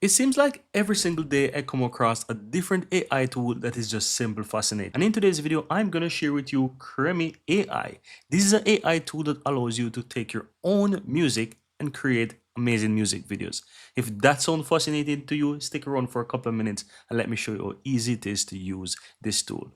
It seems like every single day I come across a different AI tool that is just simple fascinating. And in today's video, I'm going to share with you Cremi AI. This is an AI tool that allows you to take your own music and create amazing music videos. If that sounds fascinating to you, stick around for a couple of minutes and let me show you how easy it is to use this tool.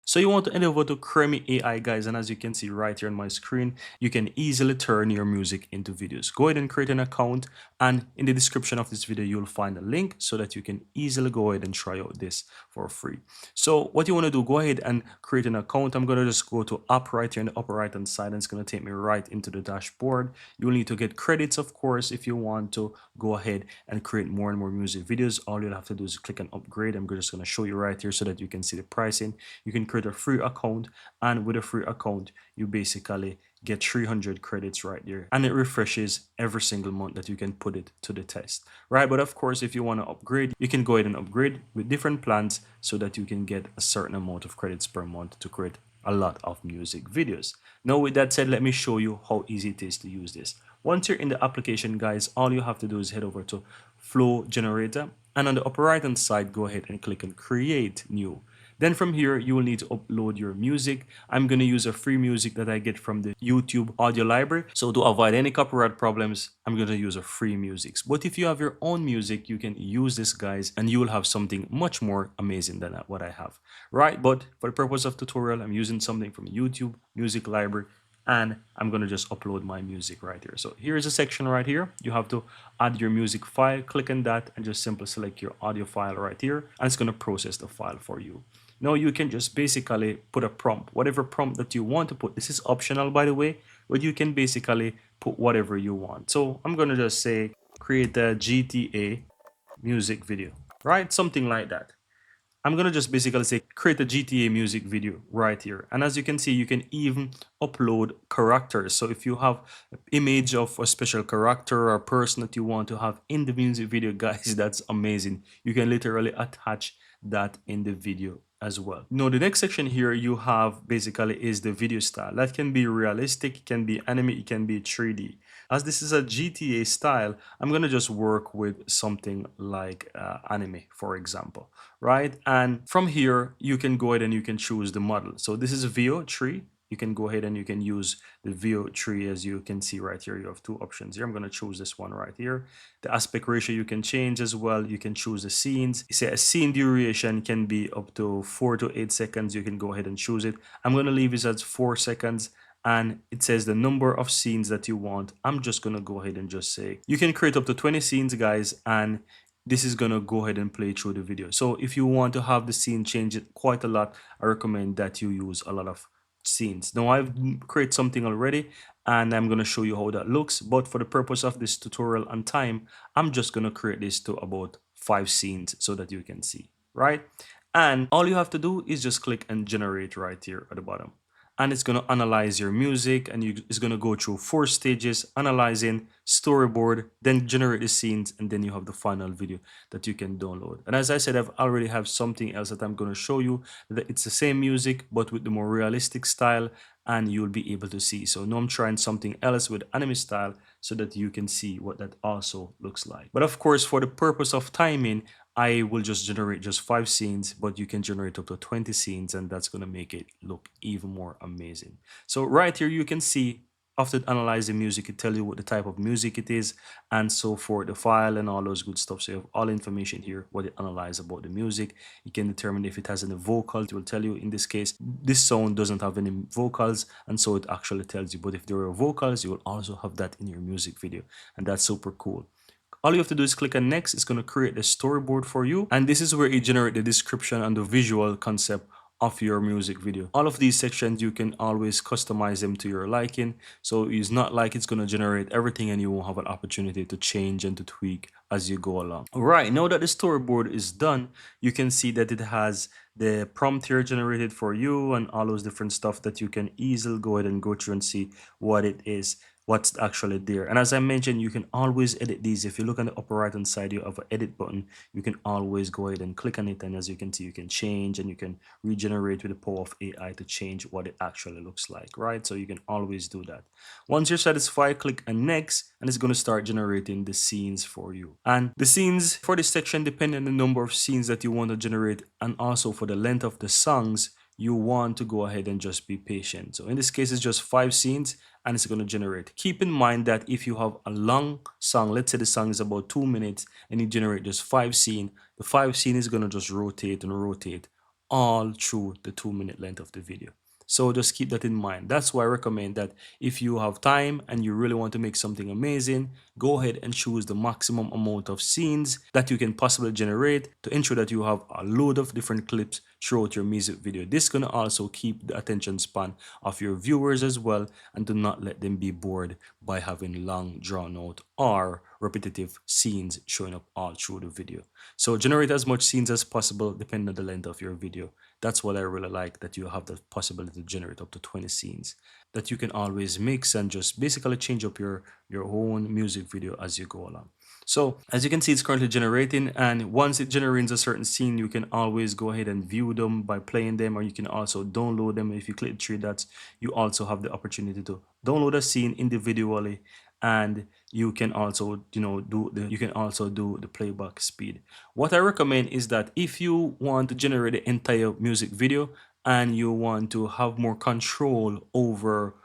So you want to head over to Cremi AI, guys, and as you can see right here on my screen, you can easily turn your music into videos. Go ahead and create an account, and in the description of this video you'll find a link so that you can easily go ahead and try out this for free. So what you want to do, go ahead and create an account. I'm going to just go to app right here in the upper right hand side, and it's going to take me right into the dashboard. You'll need to get credits, of course, if you want to go ahead and create more and more music videos. All you'll have to do is click on upgrade. I'm just going to show you right here so that you can see the pricing. You can create a free account, and with a free account you basically get 300 credits right there, and it refreshes every single month that you can put it to the test, right? But of course, if you want to upgrade, you can go ahead and upgrade with different plans so that you can get a certain amount of credits per month to create a lot of music videos. Now with that said, let me show you how easy it is to use this. Once you're in the application, guys, all you have to do is head over to Flow Generator, and on the upper right hand side, go ahead and click on Create New. Then from here, you will need to upload your music. I'm going to use a free music that I get from the YouTube audio library. So to avoid any copyright problems, I'm going to use a free music. But if you have your own music, you can use this, guys, and you will have something much more amazing than what I have, right? But for the purpose of tutorial, I'm using something from YouTube music library, and I'm going to just upload my music right here. So here's a section right here. You have to add your music file. Click on that and just simply select your audio file right here, and it's going to process the file for you. Now you can just basically put a prompt, whatever prompt that you want to put. This is optional, by the way, but you can basically put whatever you want. So I'm going to just say create a GTA music video, right? Something like that. I'm going to just basically say create a GTA music video right here. And as you can see, you can even upload characters. So if you have an image of a special character or person that you want to have in the music video, guys, that's amazing. You can literally attach that in the video as well. Now the next section here you have basically is the video style. That can be realistic, it can be anime, it can be 3D. As this is a GTA style, I'm going to just work with something like anime, for example, right? And from here, you can go ahead and you can choose the model. So this is VO3. You can go ahead and you can use the VO3. As you can see right here, you have two options here. I'm going to choose this one right here. The aspect ratio you can change as well. You can choose the scenes. You say a scene duration can be up to 4 to 8 seconds. You can go ahead and choose it. I'm going to leave this as 4 seconds, and it says the number of scenes that you want. I'm just going to go ahead and just say you can create up to 20 scenes, guys, and this is going to go ahead and play through the video. So if you want to have the scene change it quite a lot, I recommend that you use a lot of scenes. Now I've created something already, and I'm going to show you how that looks, but for the purpose of this tutorial and time, I'm just going to create this to about 5 scenes so that you can see, right? And all you have to do is just click and generate right here at the bottom, and it's going to analyze your music, and it's going to go through 4 stages: analyzing, storyboard, then generate the scenes, and then you have the final video that you can download. And as I said, I've already have something else that I'm going to show you, that it's the same music but with the more realistic style, and you'll be able to see. So now I'm trying something else with anime style so that you can see what that also looks like. But of course, for the purpose of timing, I will just generate just 5 scenes, but you can generate up to 20 scenes, and that's going to make it look even more amazing. So right here, you can see after analyzing music, it tells you what the type of music it is, and so for the file and all those good stuff. So you have all information here, what it analyzes about the music. You can determine if it has any vocals. It will tell you in this case, this sound doesn't have any vocals, and so it actually tells you. But if there are vocals, you will also have that in your music video, and that's super cool. All you have to do is click on next. It's going to create the storyboard for you, and this is where it generates the description and the visual concept of your music video. All of these sections, you can always customize them to your liking, so it's not like it's going to generate everything and you won't have an opportunity to change and to tweak as you go along. Right, now that the storyboard is done, you can see that it has the prompt here generated for you and all those different stuff that you can easily go ahead and go through and see what it is what's actually there. And as I mentioned, you can always edit these. If you look on the upper right hand side, you have an edit button. You can always go ahead and click on it, and as you can see, you can change and you can regenerate with the power of AI to change what it actually looks like, right? So you can always do that. Once you're satisfied, click on next, and it's going to start generating the scenes for you. And the scenes for this section depend on the number of scenes that you want to generate, and also for the length of the songs, you want to go ahead and just be patient. So in this case, it's just 5 scenes and it's going to generate. Keep in mind that if you have a long song, let's say the song is about 2 minutes and you generate just 5 scenes, the 5 scene is going to just rotate and rotate all through the 2 minute length of the video. So just keep that in mind. That's why I recommend that if you have time and you really want to make something amazing, go ahead and choose the maximum amount of scenes that you can possibly generate to ensure that you have a load of different clips throughout your music video. This is going to also keep the attention span of your viewers as well, and do not let them be bored by having long drawn out or repetitive scenes showing up all through the video. So generate as much scenes as possible depending on the length of your video. That's what I really like, that you have the possibility to generate up to 20 scenes that you can always mix and just basically change up your own music video as you go along. So as you can see, it's currently generating, and once it generates a certain scene, you can always go ahead and view them by playing them, or you can also download them. If you click the three dots, you also have the opportunity to download a scene individually, and you can also do the playback speed. What I recommend is that if you want to generate the entire music video and you want to have more control over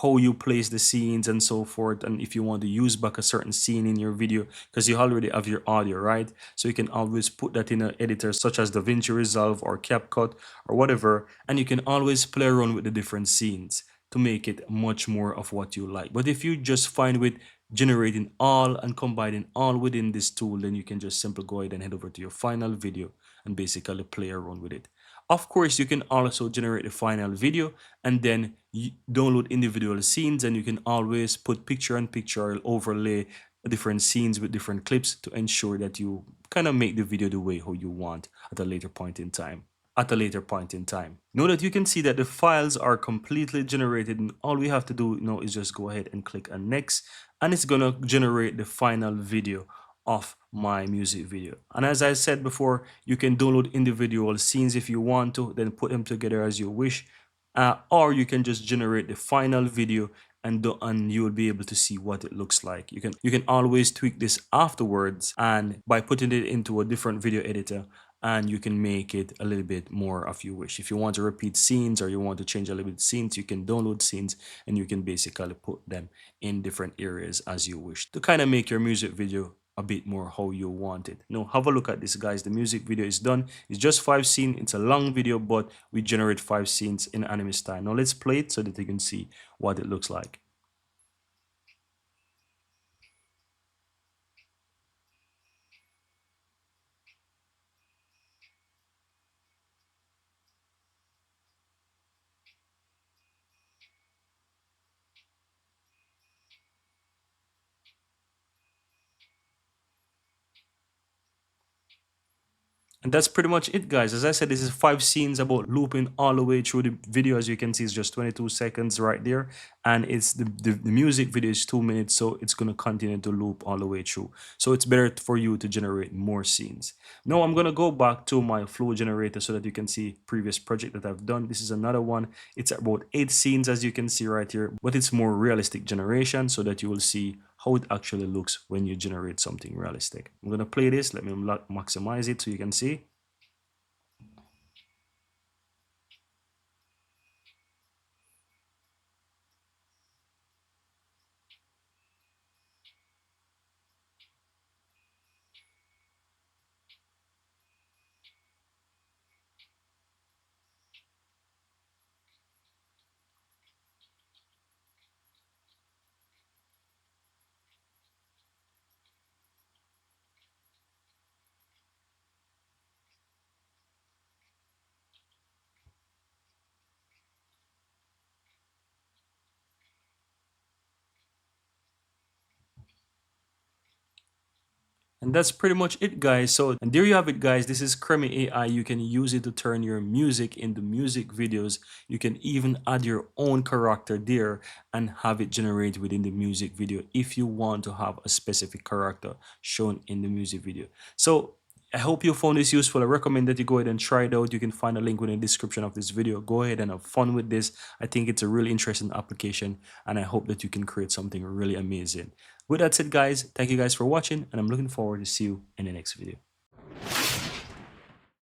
how you place the scenes and so forth, and if you want to use back a certain scene in your video, because you already have your audio, right? So you can always put that in an editor such as DaVinci Resolve or CapCut or whatever, and you can always play around with the different scenes to make it much more of what you like. But if you just find with generating all and combining all within this tool, then you can just simply go ahead and head over to your final video and basically play around with it. Of course, you can also generate the final video and then download individual scenes, and you can always put picture in picture or overlay different scenes with different clips to ensure that you kind of make the video the way how you want at a later point in time. Know that you can see that the files are completely generated, and all we have to do now is just go ahead and click on next, and it's gonna generate the final video of my music video. And as I said before, you can download individual scenes if you want to, then put them together as you wish, or you can just generate the final video, and you will be able to see what it looks like. You can always tweak this afterwards, and by putting it into a different video editor, and you can make it a little bit more of you wish. If you want to repeat scenes or you want to change a little bit scenes, you can download scenes and you can basically put them in different areas as you wish to kind of make your music video a bit more how you want it. Now have a look at this, guys. The music video is done. It's just 5 scenes. It's a long video, but we generate 5 scenes in anime style. Now let's play it so that you can see what it looks like. And that's pretty much it, guys. As I said, this is 5 scenes about looping all the way through the video. As you can see, it's just 22 seconds right there. And it's the music video is 2 minutes, so it's going to continue to loop all the way through. So it's better for you to generate more scenes. Now I'm going to go back to my flow generator so that you can see previous project that I've done. This is another one. It's about 8 scenes, as you can see right here, but it's more realistic generation so that you will see how it actually looks when you generate something realistic. I'm going to play this. Let me maximize it so you can see. And that's pretty much it, guys. So, and there you have it, guys. This is Cremi AI. You can use it to turn your music into music videos. You can even add your own character there and have it generate within the music video if you want to have a specific character shown in the music video. So, I hope you found this useful. I recommend that you go ahead and try it out. You can find a link within the description of this video. Go ahead and have fun with this. I think it's a really interesting application, and I hope that you can create something really amazing. With that said, guys, thank you guys for watching, and I'm looking forward to see you in the next video.